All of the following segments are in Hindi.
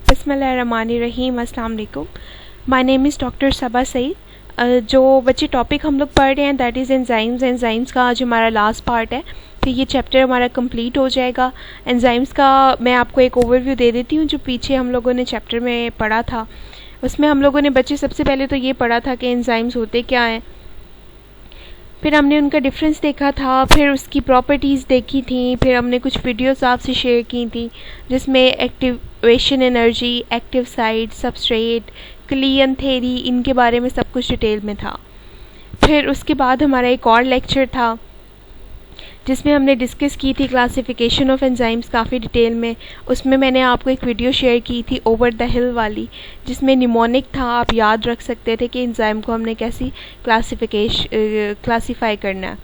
बिस्मिल्लाहिर्रहमानिर्रहीम। अस्सलाम वालेकुम। माय नेम इज़ डॉक्टर सबा सईद। जो बच्चे टॉपिक हम लोग पढ़ रहे हैं दैट इज़ एंजाइम्स का आज हमारा लास्ट पार्ट है। फिर ये चैप्टर हमारा कंप्लीट हो जाएगा। एंजाइम्स का मैं आपको एक ओवरव्यू दे देती हूँ। जो पीछे हम लोगों ने चैप्टर में पढ़ा था उसमें हम लोगों ने बच्चे सबसे पहले तो ये पढ़ा था कि एंजाइम्स होते क्या हैं, फिर हमने उनका डिफरेंस देखा था, फिर उसकी प्रॉपर्टीज़ देखी थी, फिर हमने कुछ वीडियोस आपसे शेयर की थी जिसमें activation energy, active site, substrate, क्लियन थ्योरी, इनके बारे में सब कुछ डिटेल में था। फिर उसके बाद हमारा एक और लेक्चर था जिसमें हमने डिस्कस की थी क्लासिफिकेशन ऑफ एंजाइम्स काफ़ी डिटेल में। उसमें मैंने आपको एक वीडियो शेयर की थी ओवर द हिल वाली, जिसमें निमोनिक था। आप याद रख सकते थे कि एंजाइम को हमने कैसी क्लासीफाई करना है,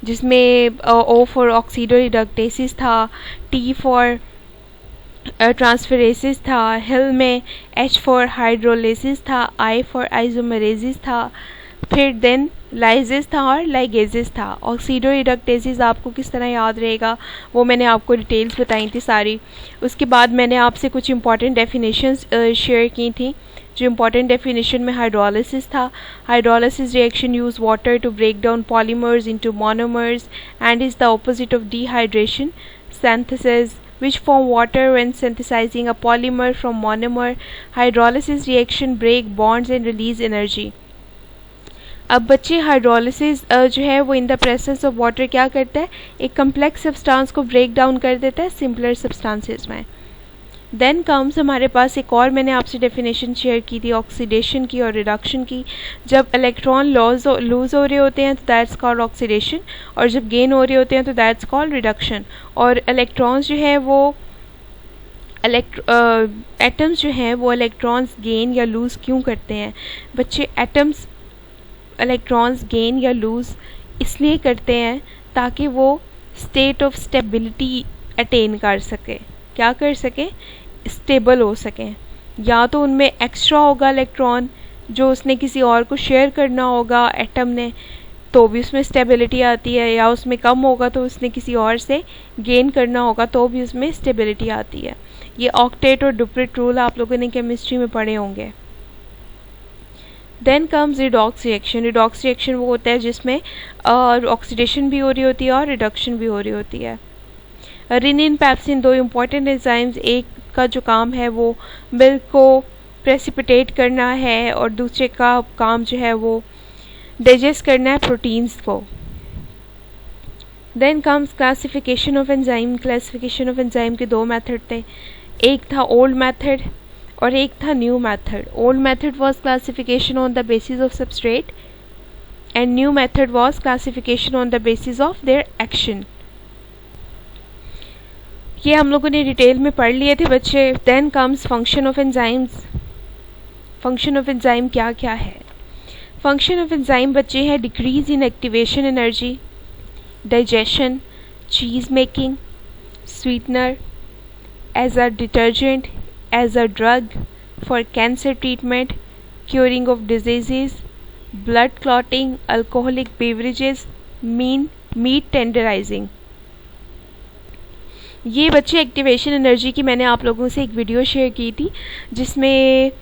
जिसमें ओ फॉर ऑक्सीडोरिडक्टेसिस था, टी फॉर ट्रांसफरेसिस था, हिल में एच फॉर हाइड्रोलिसिस था, आई फॉर आइसोमेरेसिस था, फिर देन लाइजेस था और लाइगेजेस था। ऑक्सीडोरिडक्टेसिस आपको किस तरह याद रहेगा वो मैंने आपको डिटेल्स बताई थी सारी। उसके बाद मैंने आपसे कुछ इंपॉर्टेंट डेफिनेशंस शेयर की थी। जो इंपॉर्टेंट डेफिनेशन में हाइड्रोलिसिस था, hydrolysis reaction use water to break down polymers into monomers and is the opposite of dehydration. Synthesis which form water when synthesizing a polymer from monomer. Hydrolysis reaction break bonds and release energy. अब बच्चे हाइड्रोलिसिस जो है वो in the presence of water क्या करता है, एक कम्प्लेक्स सब्सटेंस को ब्रेक डाउन कर देता है सिंपलर सब्सटेंसेस में। देन कम्स हमारे पास एक और मैंने आपसे डेफिनेशन शेयर की थी ऑक्सीडेशन की और रिडक्शन की। जब इलेक्ट्रॉन लूज हो रहे होते हैं तो दैट्स कॉल्ड ऑक्सीडेशन, और जब गेन हो रहे होते हैं तो दैट्स कॉल्ड रिडक्शन। और इलेक्ट्रॉन्स जो है वो एटम्स जो हैं वो इलेक्ट्रॉन्स गेन या लूज़ क्यों करते हैं बच्चे? एटम्स इलेक्ट्रॉन्स गेन या लूज़ इसलिए करते हैं ताकि वो स्टेट ऑफ स्टेबिलिटी अटेन कर सके। क्या कर सके? स्टेबल हो सकें। या तो उनमें एक्स्ट्रा होगा इलेक्ट्रॉन जो उसने किसी और को शेयर करना होगा एटम ने, तो भी उसमें स्टेबिलिटी आती है, या उसमें कम होगा तो उसने किसी और से गेन करना होगा तो भी उसमें स्टेबिलिटी आती है। ये ऑक्टेट और डुप्लेट रूल आप लोगों ने केमिस्ट्री में पढ़े होंगे। Then comes redox reaction. Redox reaction वो होता है जिसमें ऑक्सीडेशन भी हो रही होती है और रिडक्शन भी हो रही होती है। रिनिन, पेप्सिन, दो इम्पॉर्टेंट एंजाइम्स, एक का जो काम है वो मिल्क को प्रेसिपिटेट करना है और दूसरे का काम जो है वो डाइजेस्ट करना है प्रोटीन्स को। Then comes classification of enzyme. Classification of enzyme के दो मेथड थे, एक था ओल्ड मेथड और एक था new method. Old method was classification on the basis of substrate and new method was classification on the basis of their action. ये हम लोगों ने डिटेल में पढ़ लिए थे बच्चे। Then comes function of enzymes. Function of enzyme क्या क्या है? फंक्शन ऑफ एंजाइम बच्चे है decrease in activation energy, digestion, cheese making, sweetener, as a detergent, as a drug for cancer treatment, curing of diseases, blood clotting, alcoholic beverages, meat tenderizing. ये बच्चे एक्टिवेशन एनर्जी की मैंने आप लोगों से एक वीडियो शेयर की थी जिसमें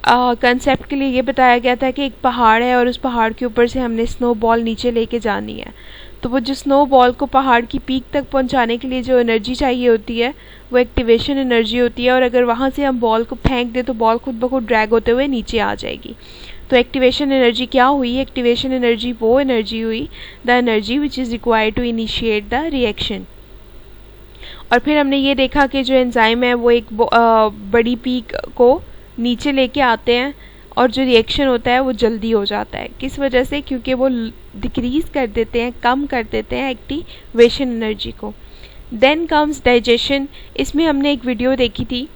कंसेप्ट के लिए ये बताया गया था कि एक पहाड़ है और उस पहाड़ के ऊपर से हमने स्नो बॉल नीचे लेके जानी है। तो वो जो स्नो बॉल को पहाड़ की पीक तक पहुंचाने के लिए जो एनर्जी चाहिए होती है वो एक्टिवेशन एनर्जी होती है, और अगर वहाँ से हम बॉल को फेंक दें तो बॉल खुद ब खुद ड्रैग होते हुए नीचे आ जाएगी। तो एक्टिवेशन एनर्जी क्या हुई? एक्टिवेशन एनर्जी वो एनर्जी हुई the energy which is required to initiate the reaction. और फिर हमने ये देखा कि जो एंजाइम है वो एक बड़ी पीक को नीचे लेके आते हैं और जो रिएक्शन होता है वो जल्दी हो जाता है। किस वजह से? क्योंकि वो डिक्रीज कर देते हैं, कम कर देते हैं एक्टिवेशन एनर्जी को। Then comes digestion. इसमें हमने एक वीडियो देखी थी,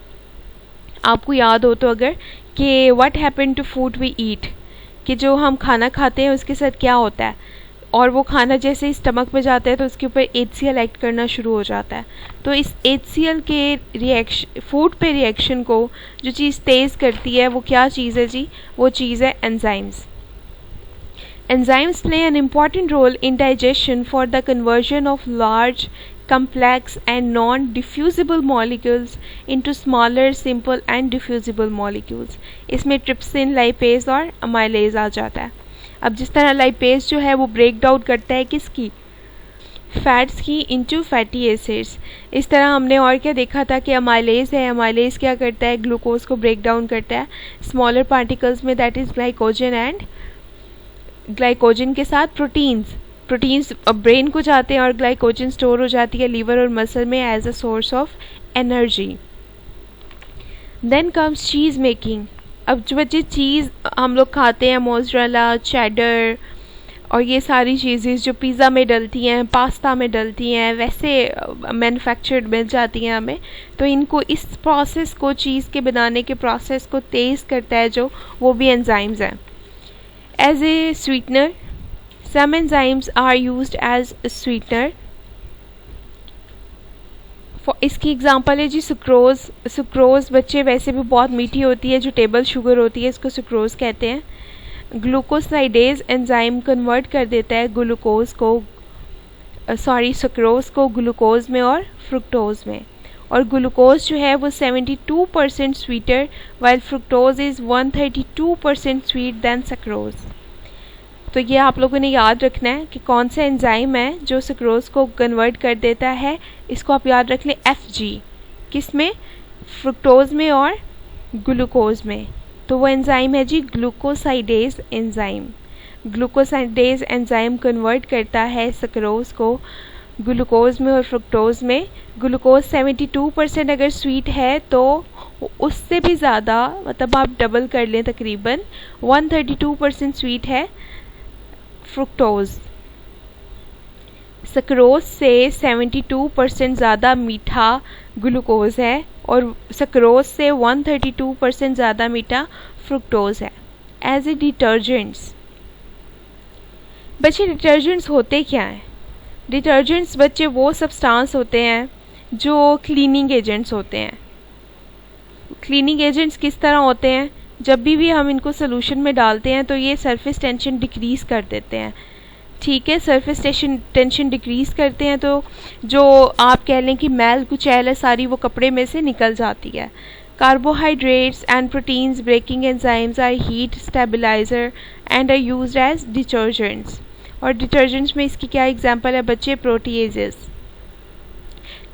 आपको याद हो तो अगर, कि what happen to food we eat, कि जो हम खाना खाते हैं उसके साथ क्या होता है, और वो खाना जैसे ही स्टमक में जाता है तो उसके ऊपर HCl एक्ट करना शुरू हो जाता है। तो इस HCl के रिएक्शन, फूड पे रिएक्शन को जो चीज़ तेज़ करती है वो क्या चीज़ है जी? वो चीज़ है enzymes. Enzymes play an important role in digestion for the conversion of large complex and non-diffusible molecules into smaller, simple and diffusible molecules. इसमें ट्रिप्सिन, लाइपेज और अमाइलेज आ जाता है. अब जिस तरह लाइपेज जो है वो ब्रेक डाउन करता है किसकी, फैट्स की इनटू फैटी एसिड्स. इस तरह हमने और क्या देखा था कि अमाइलेज है, अमाइलेज क्या करता है, ग्लूकोज को ब्रेक डाउन करता है स्मॉलर पार्टिकल्स में, that is glycogen, and glycogen के साथ प्रोटीन्स ब्रेन को जाते हैं और ग्लाइकोजन स्टोर हो जाती है लीवर और मसल में as a source of energy. Then comes cheese making. अब जो बच्चे चीज़ हम लोग खाते हैं, मोज़रेला, चेडर और ये सारी चीज़ें जो पिज़्ज़ा में डलती हैं, पास्ता में डलती हैं, वैसे मैन्युफैक्चर्ड मिल जाती हैं हमें, तो इनको इस प्रोसेस को, चीज़ के बनाने के प्रोसेस को तेज़ करता है जो, वो भी एंजाइम्स हैं. As a sweetener, some enzymes are used as a sweetener. इसकी एग्जांपल है जी सुक्रोज बच्चे वैसे भी बहुत मीठी होती है, जो टेबल शुगर होती है इसको सुक्रोज कहते हैं. ग्लूकोसाइडेज एंजाइम कन्वर्ट कर देता है सुक्रोज को ग्लूकोज में और फ्रुक्टोज में, और ग्लूकोज जो है वो 72% sweeter while fructose is 132% sweet than sucrose. तो ये आप लोगों ने याद रखना है कि कौन सा एंजाइम है जो सुक्रोज को कन्वर्ट कर देता है. इसको आप याद रख लें FG, किस में, फ्रुक्टोज में और ग्लूकोज में. तो वो एंजाइम है जी glucosidase enzyme. Glucosidase enzyme convert करता है सुक्रोज को ग्लूकोज में और फ्रुक्टोज में. ग्लूकोज 72% अगर स्वीट है तो उससे भी ज़्यादा, मतलब आप डबल कर लें, तकरीबन 132% स्वीट है फ्रुक्टोज. सक्रोज से 72% ज़्यादा मीठा ग्लूकोज है और सक्रोज से 132% ज़्यादा मीठा फ्रुक्टोज है. एज ए डिटर्जेंट्स, बच्चे डिटर्जेंट्स होते क्या हैं? डिटर्जेंट्स बच्चे वो सब्सटेंस होते हैं जो क्लीनिंग एजेंट्स होते हैं. क्लीनिंग एजेंट्स किस तरह होते हैं, जब भी हम इनको सोल्यूशन में डालते हैं तो ये सरफेस टेंशन डिक्रीज़ कर देते हैं. ठीक है, सरफेस टेंशन डिक्रीज़ करते हैं तो जो आप कह लें कि मैल कुचैल है सारी, वो कपड़े में से निकल जाती है. Carbohydrates and proteins breaking enzymes are heat stabiliser and are used as detergents. और डिटर्जेंट्स में इसकी क्या एग्जांपल है बच्चे, प्रोटीएजेस.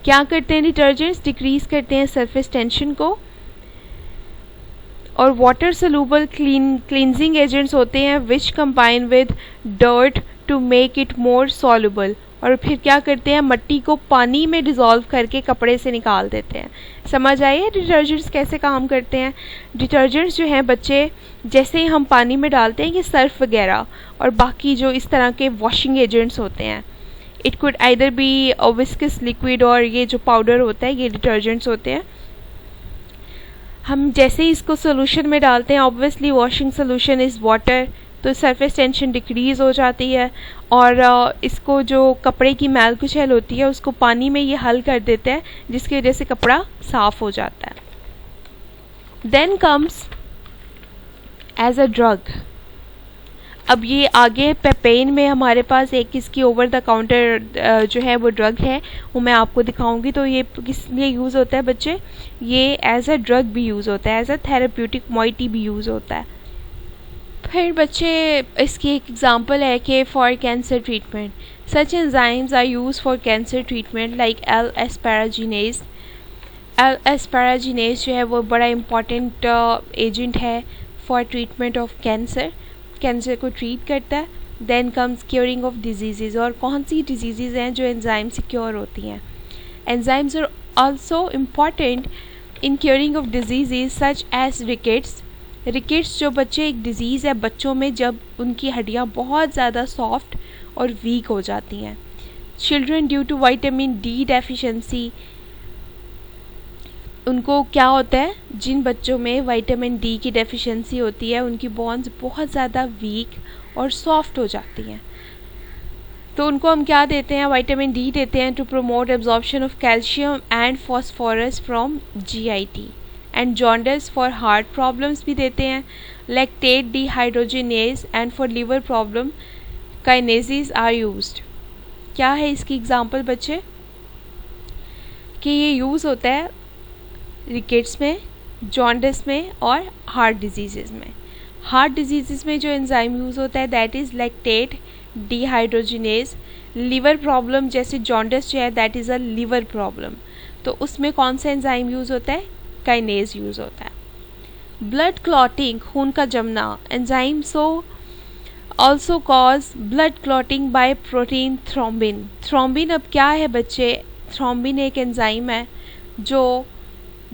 क्या करते हैं डिटर्जेंट्स, डिक्रीज़ करते हैं सरफेस टेंशन को. और वाटर सोल्यूबल क्लींजिंग एजेंट्स होते हैं which combine with dirt to make it more soluble. और फिर क्या करते हैं, मट्टी को पानी में डिज़ोल्व करके कपड़े से निकाल देते हैं. समझ आइए डिटर्जेंट्स कैसे काम करते हैं. डिटर्जेंट्स जो हैं बच्चे, जैसे ही हम पानी में डालते हैं, ये सर्फ वगैरह और बाकी जो इस तरह के वॉशिंग एजेंट्स होते हैं, it could either be viscous liquid, और ये जो पाउडर होता है ये डिटर्जेंट्स होते हैं. हम जैसे ही इसको सोल्यूशन में डालते हैं, obviously washing solution is water, तो सरफेस टेंशन डिक्रीज़ हो जाती है और इसको जो कपड़े की मैल कुचैल होती है उसको पानी में ये हल कर देते हैं, जिसकी वजह से कपड़ा साफ़ हो जाता है. Then comes as a drug. अब ये आगे पेन में हमारे पास एक इसकी ओवर द काउंटर जो है वो ड्रग है, वो मैं आपको दिखाऊंगी. तो ये किस लिए यूज़ होता है बच्चे, ये एज अ ड्रग भी यूज़ होता है, एज अ थेरेप्यूटिक मॉइटी भी यूज़ होता है. फिर बच्चे इसकी एक एग्जांपल है कि for cancer treatment such enzymes are use for cancer treatment like L asparaginase. L asparaginase जो है वो बड़ा इम्पॉर्टेंट एजेंट है फॉर ट्रीटमेंट ऑफ कैंसर को ट्रीट करता है. Then comes curing of disease. और कौन सी डिजीज़ हैं जो एंजाइम से क्योर होती हैं. Enzymes are also important in curing of disease such as rickets. Rickets जो बच्चे एक डिज़ीज़ है बच्चों में, जब उनकी हड्डियाँ बहुत ज़्यादा सॉफ्ट और वीक हो जाती हैं. Children due to vitamin D deficiency, उनको क्या होता है, जिन बच्चों में विटामिन डी की डेफिशिएंसी होती है उनकी बोन्स बहुत ज़्यादा वीक और सॉफ्ट हो जाती हैं. तो उनको हम क्या देते हैं, विटामिन डी देते हैं to promote absorption of calcium and phosphorus from GIT. And jaundice for heart problems भी देते हैं. Lactate dehydrogenase and for liver problem kinases are used. क्या है इसकी एग्जांपल बच्चे, कि ये यूज़ होता है रिकेट्स में, जॉन्डिस में और हार्ट डिजीज़ में। हार्ट डिजीज़ में जो एंजाइम यूज़ होता है that is lactate dehydrogenase. Liver problem जैसे जॉन्डिस जो है that is a liver problem, तो उसमें कौन सा एंजाइम यूज़ होता है? काइनेज यूज़ होता है। ब्लड क्लॉटिंग, खून का जमना, enzyme also cause blood clotting by protein thrombin. Thrombin अब क्या है बच्चे? थ्रोम्बिन एक एंजाइम है जो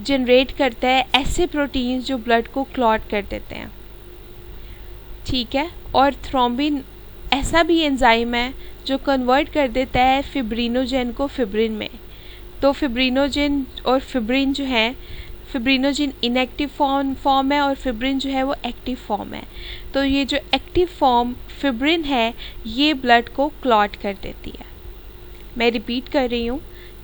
जनरेट करता है ऐसे प्रोटीन्स जो ब्लड को क्लॉट कर देते हैं, ठीक है। और थ्रोम्बिन ऐसा भी एंजाइम है जो कन्वर्ट कर देता है फिब्रिनोजेन को फिब्रिन में। तो फिब्रिनोजेन और फिब्रिन जो है, फिब्रिनोजेन इनएक्टिव फॉर्म है और फिब्रिन जो है वो एक्टिव फॉर्म है। तो ये जो एक्टिव फॉर्म फिब्रिन है ये ब्लड को क्लॉट कर देती है। मैं रिपीट कर रही हूँ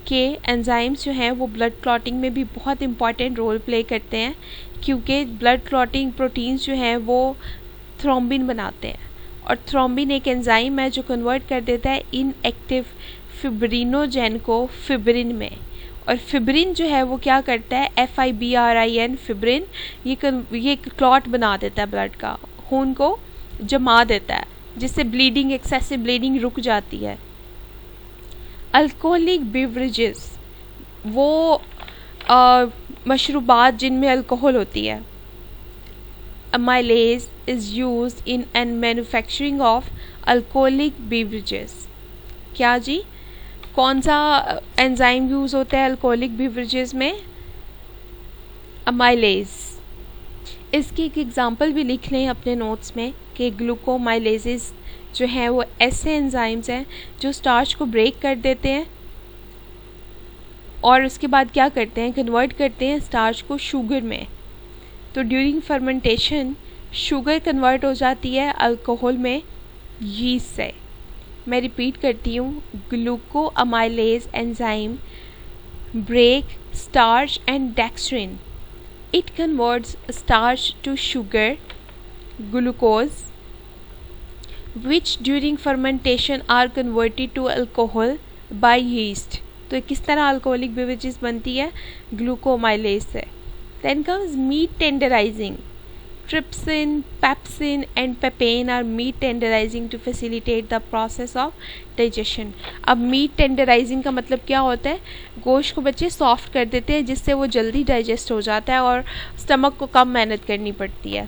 कि एंजाइम्स जो हैं वो ब्लड क्लॉटिंग में भी बहुत इंपॉर्टेंट रोल प्ले करते हैं, क्योंकि ब्लड क्लॉटिंग प्रोटीन्स जो हैं वो थ्रोम्बिन बनाते हैं, और थ्रोम्बिन एक एंजाइम है जो कन्वर्ट कर देता है इनएक्टिव फिब्रिनोजेन को फिब्रिन में। और फिब्रिन जो है वो क्या करता है? FIBRIN फिब्रिन, ये क्लॉट बना देता है ब्लड का, खून को जमा देता है, जिससे ब्लीडिंग, एक्सेसिव ब्लीडिंग रुक जाती है। अल्कोहलिक बेवरेजेस, वो मशरूबात जिनमें अल्कोहल होती है। Amylase is used in and manufacturing of alcoholic beverages. क्या जी? कौन सा एंजाइम यूज़ होता है अल्कोहलिक बेवरेजेस में? अमाइलेज। इसकी एक एग्जांपल भी लिख लें अपने नोट्स में कि ग्लूकोमाइलेजेस जो हैं वो ऐसे एंजाइम्स हैं जो स्टार्च को ब्रेक कर देते हैं और उसके बाद क्या करते हैं? कन्वर्ट करते हैं स्टार्च को शुगर में। तो ड्यूरिंग फर्मेंटेशन शुगर कन्वर्ट हो जाती है अल्कोहल में यीस्ट से। मैं रिपीट करती हूँ, glucoamylase enzyme break starch and dextrin. It converts starch to sugar glucose which during fermentation are converted to alcohol by yeast। तो किस तरह अल्कोहलिक बेवरेजेस बनती है? ग्लूकोमाइलेज से। Then comes meat tenderizing। Trypsin, pepsin and papain are meat tenderizing to facilitate the process of digestion। अब मीट टेंडराइजिंग का मतलब क्या होता है? गोश्त को बच्चे सॉफ्ट कर देते हैं जिससे वो जल्दी डाइजेस्ट हो जाता है और स्टमक को कम मेहनत करनी पड़ती है।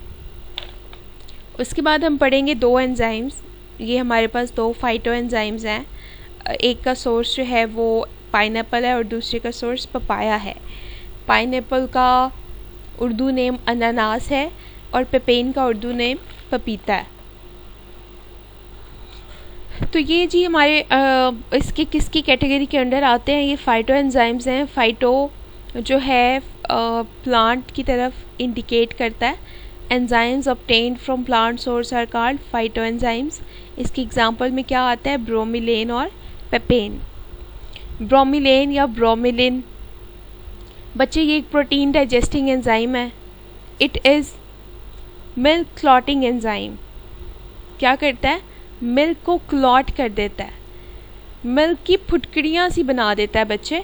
उसके बाद हम पढ़ेंगे दो एंजाइम्स। ये हमारे पास दो फाइटो एंजाइम्स हैं। एक का सोर्स जो है वो पाइनएप्पल है और दूसरे का सोर्स पपाया है। पाइनएप्पल का उर्दू नेम अनानास है और पेपेन का उर्दू नेम पपीता है। तो ये जी हमारे इसके किसकी कैटेगरी के अंडर आते हैं? ये फाइटो एंजाइम्स हैं। फाइटो जो है प्लांट की तरफ इंडिकेट करता है। Enzymes obtained from plant source are called phyto enzymes. इसकी एग्जांपल में क्या आता है? ब्रोमिलेन और पेपेन। ब्रोमिलेन या ब्रोमिलिन बच्चे ये एक प्रोटीन डाइजेस्टिंग एंजाइम है। It is milk clotting enzyme. क्या करता है? मिल्क को क्लॉट कर देता है, मिल्क की फुटकड़ियाँ सी बना देता है बच्चे।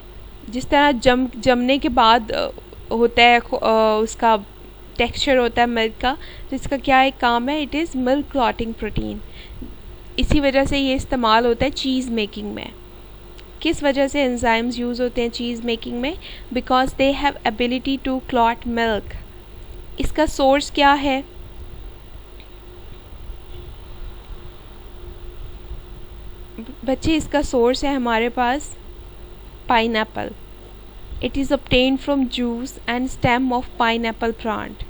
जिस तरह जमने के बाद होता है उसका टेक्सचर होता है मिल्क का, तो इसका क्या एक काम है? It is milk clotting protein. इसी वजह से ये इस्तेमाल होता है चीज़ मेकिंग में। किस वजह से एंजाइम्स यूज़ होते हैं चीज़ मेकिंग में? Because they have ability to clot milk. इसका सोर्स क्या है? बच्चे इसका सोर्स है हमारे पास pineapple. It is obtained from juice and stem of pineapple plant.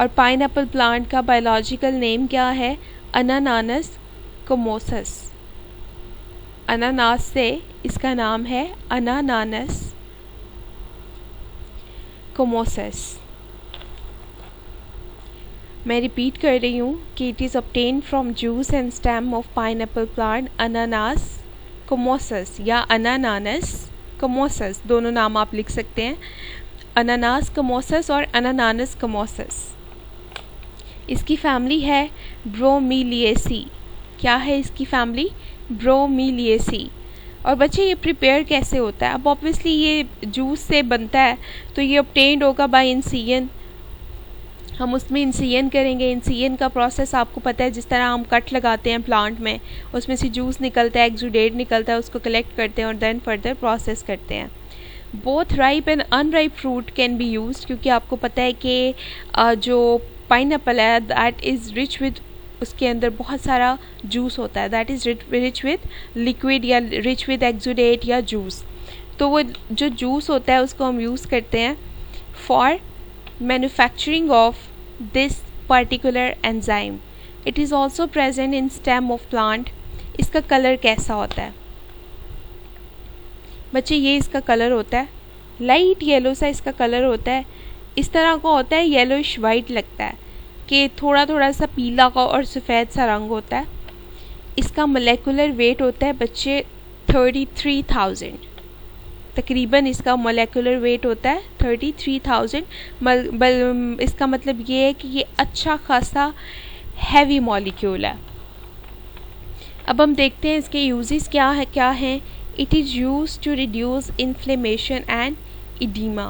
और पाइनएप्पल प्लांट का बायोलॉजिकल नेम क्या है? अनानास कोमोसस। अनानास से इसका नाम है अनानास कोमोसस। मैं रिपीट कर रही हूँ कि it is obtained from juice and stem of pineapple plant अनानास कोमोसस या अनानास कोमोसस, दोनों नाम आप लिख सकते हैं, अनानास कोमोसस और अनानास कोमोसस। इसकी फैमिली है ब्रोमीलिएसी। क्या है इसकी फैमिली? ब्रोमीलिएसी। और बच्चे ये प्रिपेयर कैसे होता है? अब ऑब्वियसली ये जूस से बनता है, तो ये ऑब्टेन्ड होगा बाय इंसिजन। हम उसमें इंसिजन करेंगे। इंसिजन का प्रोसेस आपको पता है, जिस तरह हम कट लगाते हैं प्लांट में, उसमें से जूस निकलता है, एक्सुडेट निकलता है, उसको कलेक्ट करते हैं और देन फर्दर प्रोसेस करते हैं। Both ripe and unripe fruit can be used, क्योंकि आपको पता है कि जो पाइनएप्पल है दैट इज़ रिच विद, उसके अंदर बहुत सारा जूस होता है, that is rich with liquid या रिच विद एक्सुडेट या जूस। तो वो जो जूस होता है उसको हम यूज़ करते हैं for manufacturing of this particular enzyme. It is also present in stem of plant. इसका कलर कैसा होता है बच्चे? ये इसका कलर होता है लाइट येलो सा, इसका कलर होता है इस तरह का होता है, येलोइश वाइट लगता है कि थोड़ा थोड़ा सा पीला का और सफ़ेद सा रंग होता है। इसका मोलेकुलर वेट होता है बच्चे 33,000, तकरीबन इसका मोलेकुलर वेट होता है 33,000। इसका मतलब ये है कि ये अच्छा खासा हैवी मॉलिक्यूल है। अब हम देखते हैं इसके यूजेस क्या हैं। It is use to reduce inflammation and oedema.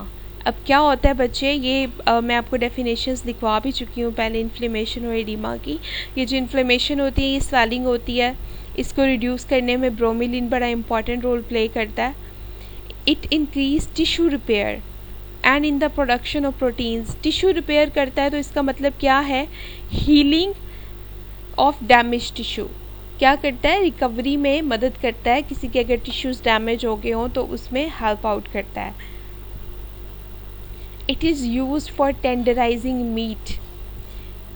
अब क्या होता है बच्चे, ये मैं आपको डेफिनेशंस लिखवा भी चुकी हूँ पहले इन्फ्लेमेशन और एडिमा की। ये जो इन्फ्लेमेशन होती है, ये स्वेलिंग होती है, इसको रिड्यूस करने में ब्रोमीलिन बड़ा इंपॉर्टेंट रोल प्ले करता है। It increase tissue repair and in the production of proteins. Tissue repair करता है तो इसका मतलब क्या है? Healing of damage tissue. क्या करता है? रिकवरी में मदद करता है। किसी के अगर टिश्यूज़ डैमेज हो गए हों तो उसमें हेल्प आउट करता है। It is use for tenderising meat.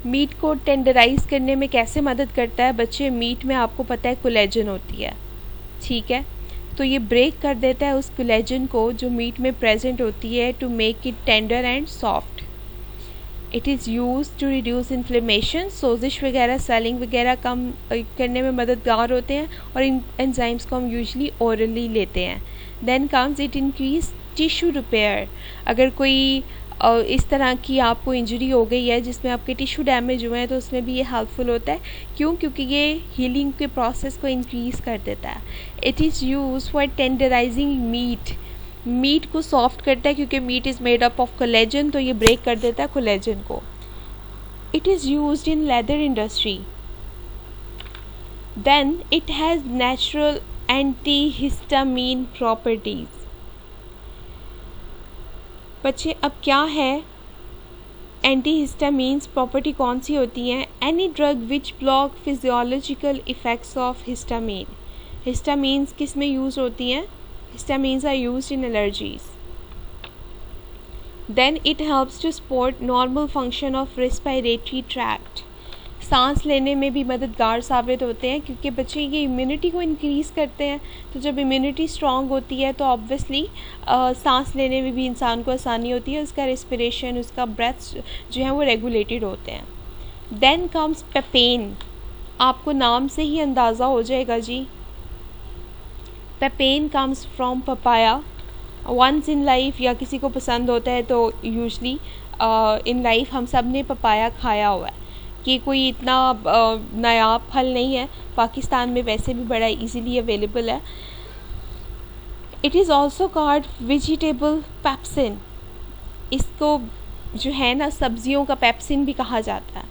Meat को टेंडराइज करने में कैसे मदद करता है बच्चे? मीट में आपको पता है कोलेजन होती है, ठीक है, तो ये ब्रेक कर देता है उस कोलेजन को जो मीट में प्रेजेंट होती है, to make it tender and soft. It is use to reduce inflammation. सोजिश वगैरह, स्वेलिंग वगैरह कम करने में मददगार होते हैं, और इन एंजाइम्स को हम यूजली ओरली लेते हैं। Then comes it increase tissue repair. अगर कोई इस तरह की आपको इंजरी हो गई है जिसमें आपके टिश्यू डैमेज हुए हैं तो उसमें भी ये हेल्पफुल होता है। क्यों? क्योंकि ये हीलिंग के प्रोसेस को इंक्रीज़ कर देता है। It is use for tenderising meat. Meat को सॉफ्ट करता है क्योंकि meat is made up of collagen, तो ये ब्रेक कर देता है कोलेजन को। It is used in leather industry. Then it has natural anti histamine properties. बच्चे अब क्या है एंटी हिस्टामीन्स प्रॉपर्टी कौन सी होती हैं? Any drug which block physiological effects of histamine. Histamines किस में यूज़ होती हैं? Histamines are used in allergies. Then it helps to support normal function of respiratory tract. सांस लेने में भी मददगार साबित होते हैं क्योंकि बच्चे ये इम्यूनिटी को इंक्रीज़ करते हैं। तो जब इम्यूनिटी स्ट्रॉन्ग होती है तो ऑब्वियसली सांस लेने में भी इंसान को आसानी होती है, उसका रेस्पिरेशन, उसका ब्रेथ जो है वो रेगुलेटेड होते हैं। Then comes papain. आपको नाम से ही अंदाज़ा हो जाएगा जी, papain comes from papaya. Once in life, या किसी को पसंद होता है तो यूजली इन लाइफ हम सब ने पपाया खाया हुआ है, कि कोई इतना नया फल नहीं है, पाकिस्तान में वैसे भी बड़ा इजीली अवेलेबल है। It is also called vegetable pepsin. इसको जो है ना सब्जियों का पेप्सिन भी कहा जाता है।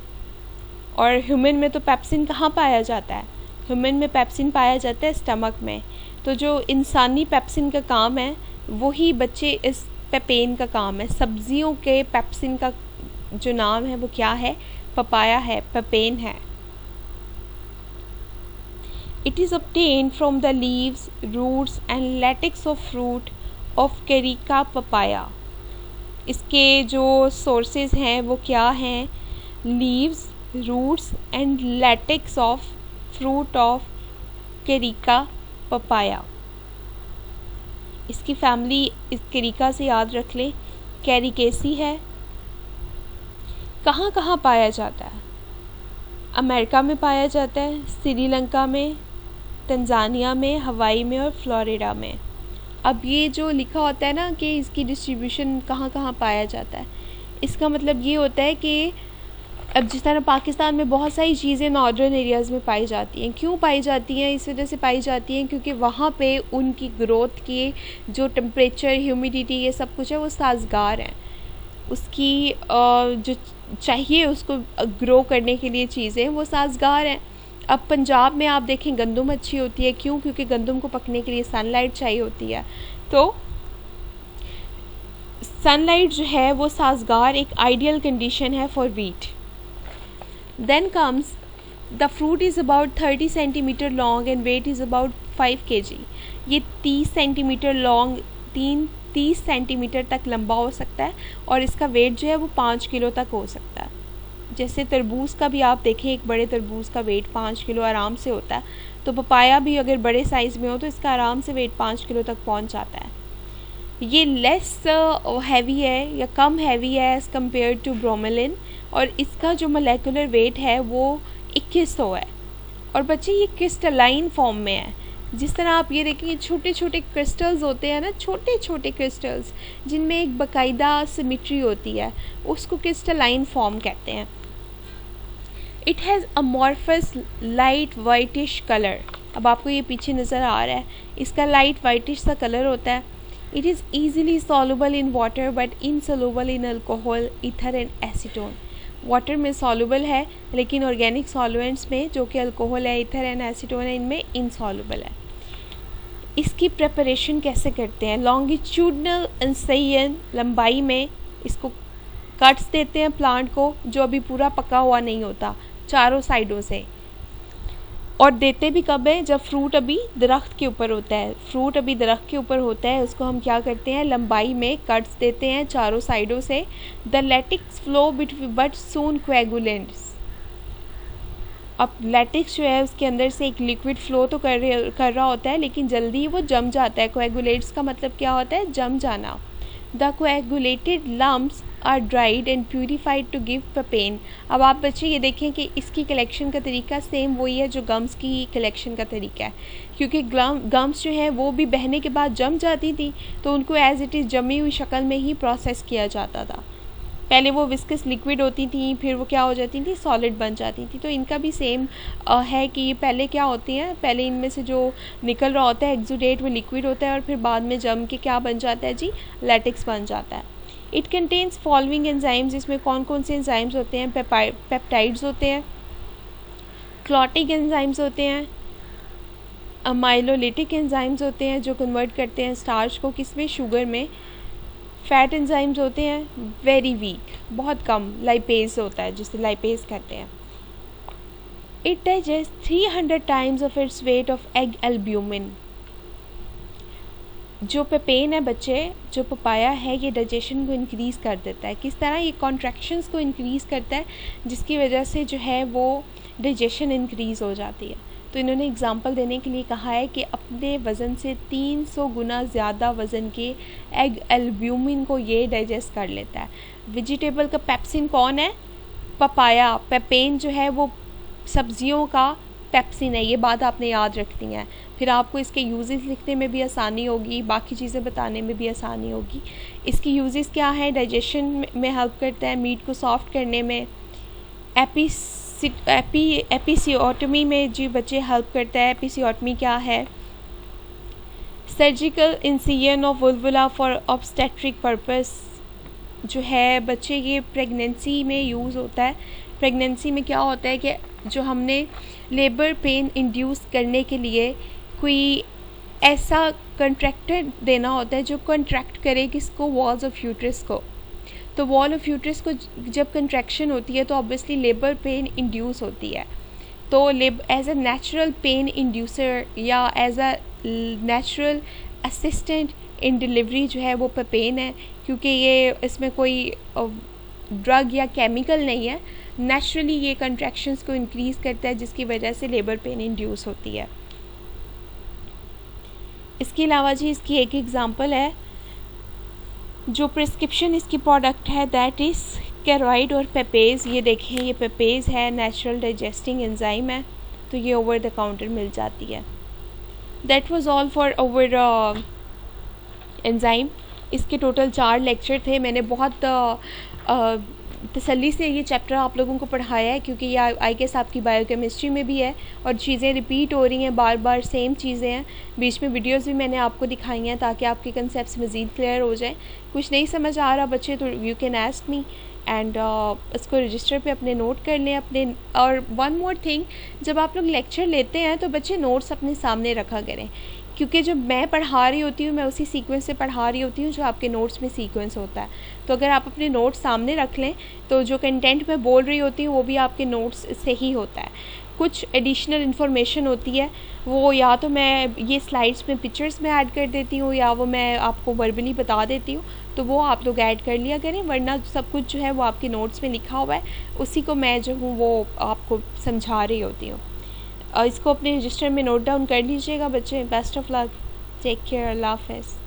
और ह्यूमन में तो पेप्सिन कहाँ पाया जाता है? ह्यूमन में पेप्सिन पाया जाता है स्टमक में। तो जो इंसानी पेप्सिन का काम है वही बच्चे इस पेपेन का काम है। सब्जियों के पेप्सिन का जो नाम है वो क्या है? पपाया है, पेपेन है। It is obtained from the leaves, roots and latex of fruit of Carica papaya. इसके जो सोर्सेज हैं वो क्या हैं? Leaves, roots and latex of fruit of Carica papaya. इसकी फैमिली इस कैरिका से याद रख लें, कैरिकेसी है। कहाँ कहाँ पाया जाता है? अमेरिका में पाया जाता है, श्रीलंका में, तंजानिया में, हवाई में और फ्लोरिडा में। अब ये जो लिखा होता है ना कि इसकी डिस्ट्रीब्यूशन कहाँ कहाँ पाया जाता है, इसका मतलब ये होता है कि अब जिस तरह पाकिस्तान में बहुत सारी चीज़ें नॉर्दर्न एरियाज़ में पाई जाती हैं, क्यों पाई जाती हैं? इस वजह से पाई जाती हैं क्योंकि वहाँ पे उनकी ग्रोथ की जो टेम्परेचर, ह्यूमिडिटी, ये सब कुछ है वो साज़गार है। उसकी जो चाहिए उसको ग्रो करने के लिए चीज़ें वो साज़गार हैं। अब पंजाब में आप देखें गंदम अच्छी होती है, क्यों? क्योंकि गंदम को पकने के लिए सनलाइट चाहिए होती है। तो सनलाइट जो है वो साज़गार एक आइडियल कंडीशन है for wheat. Then comes the fruit is about 30 centimeter long and weight is about 5 kg। ये 30 सेंटीमीटर लॉन्ग 30 सेंटीमीटर तक लंबा हो सकता है और इसका वेट जो है वो 5 किलो तक हो सकता है। जैसे तरबूज का भी आप देखें, एक बड़े तरबूज का वेट 5 किलो आराम से होता है, तो पपाया भी अगर बड़े साइज़ में हो तो इसका आराम से वेट 5 किलो तक पहुंच जाता है। ये लेस हैवी है या कम हैवी है एज़ कम्पेयर टू ब्रोमेलिन, और इसका जो मोलेकुलर वेट है वो 2100 है। और बच्चे ये क्रिस्टलाइन फॉर्म में है। जिस तरह आप ये देखेंगे छोटे छोटे क्रिस्टल्स होते हैं ना, छोटे छोटे क्रिस्टल्स जिनमें एक बाकायदा सिमेट्री होती है, उसको क्रिस्टलाइन फॉर्म कहते हैं। It has amorphous light whitish colour. अब आपको ये पीछे नज़र आ रहा है, इसका लाइट वाइटिश सा कलर होता है। It is easily soluble in water but insoluble in alcohol, ether and acetone. Water में सॉल्युबल है लेकिन ऑर्गेनिक सॉल्वेंट्स में जो कि अल्कोहल है, ईथर एंड एसीटोन है, इनमें इनसॉल्युबल है। इसकी प्रिपरेशन कैसे करते हैं? लॉन्गिट्यूडनल इंसाइजन, लंबाई में इसको कट्स देते हैं प्लांट को, जो अभी पूरा पका हुआ नहीं होता, चारों साइडों से। और देते भी कब है? जब फ्रूट अभी दरख्त के ऊपर होता है। फ्रूट अभी दरख्त के ऊपर होता है, उसको हम क्या करते हैं? लंबाई में कट्स देते हैं चारों साइडों से। The latex flow but soon coagulants. अब लैटिक्स जो है उसके अंदर से एक लिक्विड फ्लो तो कर रहा होता है, लेकिन जल्दी वो जम जाता है। कोएगुलेट्स का मतलब क्या होता है? जम जाना। The coagulated lumps are dried and purified to give papain. अब आप बच्चे ये देखें कि इसकी कलेक्शन का तरीका सेम वही है जो गम्स की कलेक्शन का तरीका है, क्योंकि गम्स जो है वो भी बहने के बाद जम जाती थी, तो उनको एज इट इज़ जमी हुई शक्ल में ही प्रोसेस किया जाता था। पहले वो विस्कस लिक्विड होती थी, फिर वो क्या हो जाती थी? सॉलिड बन जाती थी। तो इनका भी सेम है कि ये पहले क्या होती हैं? पहले इनमें से जो निकल रहा होता है एक्सुडेट, वो लिक्विड होता है और फिर बाद में जम के क्या बन जाता है जी? लैटिक्स बन जाता है। It contains following enzymes. इसमें कौन कौन से एंजाइम्स होते हैं? पेप्टाइड्स होते हैं, क्लॉटिक एंजाइम्स होते हैं, अमाइलोलिटिक एंजाइम्स होते हैं जो कन्वर्ट करते हैं स्टार्च को किसमें? शुगर में। फैट एंजाइम्स होते हैं वेरी वीक, बहुत कम। लाइपेज होता है जिसे लाइपेज कहते हैं। It digest 300 times of its weight of egg albumin. जो पेपेन है बच्चे, जो पपाया है, ये डाइजेशन को इंक्रीज़ कर देता है। किस तरह? ये कॉन्ट्रैक्शंस को इंक्रीज़ करता है, जिसकी वजह से जो है वो डाइजेशन इंक्रीज़ हो जाती है। तो इन्होंने एग्जांपल देने के लिए कहा है कि अपने वज़न से 300 गुना ज़्यादा वज़न के एग एल्ब्यूमिन को ये डाइजेस्ट कर लेता है। वेजिटेबल का पेप्सिन कौन है? पपाया। पेपेन जो है वो सब्जियों का पेप्सिन है। ये बात आपने याद रखनी है, फिर आपको इसके यूजेस लिखने में भी आसानी होगी, बाकी चीज़ें बताने में भी आसानी होगी। इसकी यूजेस क्या है? डाइजेशन में हेल्प करता है, मीट को सॉफ्ट करने में, एपिसियोटमी में जी बच्चे हेल्प करता है। एपिसियोटमी क्या है? Surgical incision of vulva for obstetric purpose जो है बच्चे, ये प्रेगनेंसी में यूज़ होता है। प्रेगनेंसी में क्या होता है कि जो हमने लेबर पेन इंड्यूस करने के लिए कोई ऐसा कंट्रैक्टर देना होता है जो कंट्रैक्ट करे किसको? वॉल्स ऑफ यूट्रस को। तो वॉल ऑफ यूट्रस को जब कंट्रैक्शन होती है तो ऑब्वियसली लेबर पेन इंड्यूस होती है। तो as a natural pain inducer या as a natural assistant in delivery जो है वो पेपेन है, क्योंकि ये इसमें कोई ड्रग या केमिकल नहीं है, नेचुरली ये कंट्रैक्शंस को इंक्रीज़ करता है जिसकी वजह से लेबर पेन इंड्यूस होती है। इसके अलावा जी इसकी एक एग्ज़ाम्पल है, जो प्रिस्क्रिप्शन इसकी प्रोडक्ट है दैट इज़ कैरोइड और पेपेज। ये देखें, ये पेपेज है, नेचुरल डाइजेस्टिंग एंजाइम है, तो ये ओवर द काउंटर मिल जाती है। That was all for over enzyme. इसके टोटल 4 लेक्चर थे। मैंने बहुत तसल्ली से ये चैप्टर आप लोगों को पढ़ाया है, क्योंकि ये आई गेस आपकी बायोकेमिस्ट्री में भी है और चीज़ें रिपीट हो रही हैं, बार बार सेम चीज़ें हैं। बीच में वीडियोस भी मैंने आपको दिखाई हैं ताकि आपके कंसेप्ट्स मज़ीद क्लियर हो जाए। कुछ नहीं समझ आ रहा बच्चे तो you can ask me and इसको रजिस्टर पे अपने नोट कर लें अपने। और वन मोर थिंग, जब आप लोग लेक्चर लेते हैं तो बच्चे नोट्स अपने सामने रखा करें, क्योंकि जब मैं पढ़ा रही होती हूँ मैं उसी सीक्वेंस से पढ़ा रही होती हूँ जो आपके नोट्स में सीक्वेंस होता है। तो अगर आप अपने नोट्स सामने रख लें तो जो कंटेंट मैं बोल रही होती हूँ वो भी आपके नोट्स से ही होता है। कुछ एडिशनल इन्फॉर्मेशन होती है वो या तो मैं ये स्लाइड्स में पिक्चर्स में ऐड कर देती हूँ या वो मैं आपको वर्बली बता देती हूँ, तो वो आप लोग ऐड कर लिया करें, वरना सब कुछ जो है वो आपके नोट्स में लिखा हुआ है, उसी को मैं जो हूँ वो आपको समझा रही होती हूँ। इसको अपने रजिस्टर में नोट डाउन कर लीजिएगा बच्चे। Best of luck, take care, अल्लाह हाफ़िज़।